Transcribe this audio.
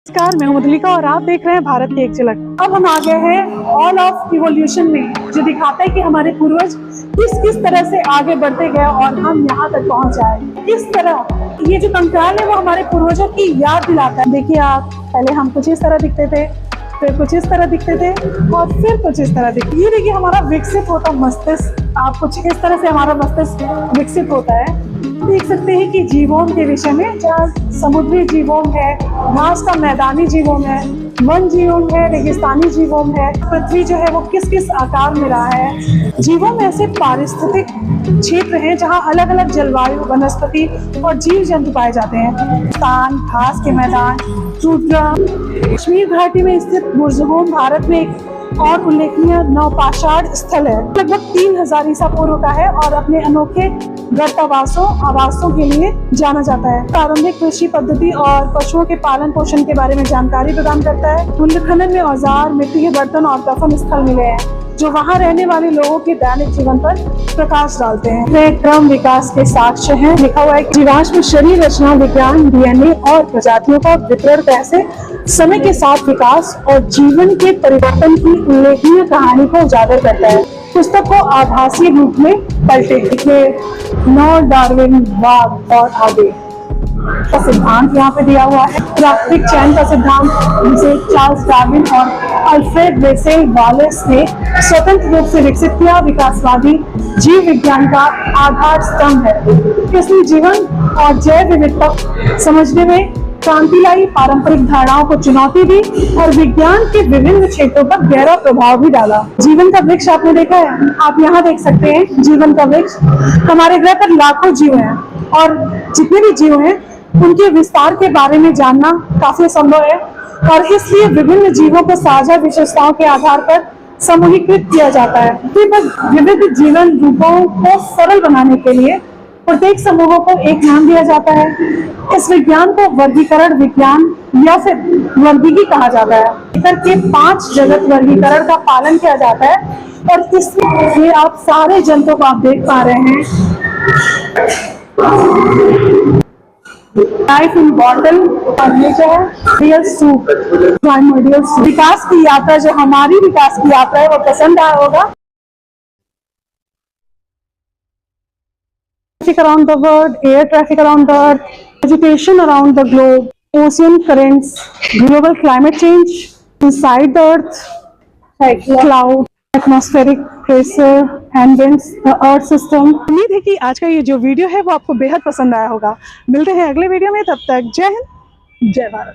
नमस्कार, मैं हूं मधुलिका और आप देख रहे हैं भारत की एक झलक। अब हम आ गए हैं ऑल ऑफ इवोल्यूशन में, जो दिखाता है कि हमारे पूर्वज किस तरह से आगे बढ़ते गए और हम यहाँ तक पहुँच आए। किस तरह ये जो कंकाल है वो हमारे पूर्वजों की याद दिलाता है। देखिए आप, पहले हम कुछ इस तरह दिखते थे, फिर कुछ इस तरह दिखते थे और फिर कुछ इस तरह दिखते। ये देखिए हमारा विकसित होता मस्तिष्क, आप कुछ इस तरह से हमारा मस्तिष्क विकसित होता है। देख सकते हैं कि जीवों के विषय में, जहाँ समुद्री जीवों है, घास का मैदानी जीवों है, वन जीवों है, रेगिस्तानी जीवों है, पृथ्वी जो है वो किस आकार में रहा है। जीवों में ऐसे पारिस्थितिक क्षेत्र हैं जहाँ अलग अलग जलवायु, वनस्पति और जीव जंतु पाए जाते हैं। स्थान, घास के मैदान, टुंड्रा, कश्मीर घाटी में स्थित बुर्ज़ुगोन भारत में एक और उल्लेखनीय नवपाषाण स्थल है। लगभग 3000 ईसा पूर्व का है और अपने अनोखे गर्तावासों आवासों के लिए जाना जाता है। प्रारंभिक कृषि पद्धति और पशुओं के पालन पोषण के बारे में जानकारी प्रदान करता है। कुंड खनन में औजार, मिट्टी के बर्तन और दफन स्थल मिले हैं जो वहां रहने वाले लोगों के दैनिक जीवन पर प्रकाश डालते हैं। वे क्रम विकास के साक्ष्य हैं। लिखा हुआ है जीवाश्म शरीर रचना विज्ञान, डीएनए और प्रजातियों का वितरण कैसे समय के साथ विकास और जीवन के परिवर्तन की उल्लेखनीय कहानी को उजागर करता है। पुस्तक को आभासी रूप में पलटे लिखे नॉ डार्विनवाद और आगे का सिद्धांत यहाँ पे दिया हुआ है। प्राकृतिक चयन का सिद्धांत, जिसे चार्ल्स डार्विन और अल्फ्रेड वेसेल वालेस ने स्वतंत्र रूप से विकसित किया, विकासवादी जीव विज्ञान का आधार स्तंभ है। इसने जीवन और जैव विविधता समझने में क्रांति लाई, पारंपरिक धारणाओं को चुनौती दी और विज्ञान के विभिन्न क्षेत्रों पर गहरा प्रभाव भी डाला। जीवन का वृक्ष आपने देखा है, आप यहाँ देख सकते हैं जीवन का वृक्ष। हमारे ग्रह पर लाखों जीव हैं और जितने भी जीव हैं उनके विस्तार के बारे में जानना काफी असंभव है और इसलिए विभिन्न जीवों को साझा विशेषताओं के आधार पर समूहीकृत किया जाता है। विविध जीवन रूपों को सरल बनाने के लिए प्रत्येक समूहों को एक नाम दिया जाता है। इस विज्ञान को वर्गीकरण विज्ञान या फिर वर्गीकी कहा जाता है। इतर के 5 जगत वर्गीकरण का पालन किया जाता है और इसमें ये आप सारे जंतुओं को आप देख पा रहे हैं। लाइफ इन बॉटल और ये जो है रियल सूप, प्राइमोर्डियल सूप। विकास की यात्रा, जो हमारी विकास की यात्रा है, वो पसंद आया होगा। Around the world, air traffic around the earth, vegetation around the globe, ocean currents, global climate change, inside the earth, like cloud, atmospheric pressure and winds, the earth system। उम्मीद है कि आज का ये जो वीडियो है वो आपको बेहद पसंद आया होगा। मिलते हैं अगले वीडियो में, तब तक जय हिंद, जय भारत।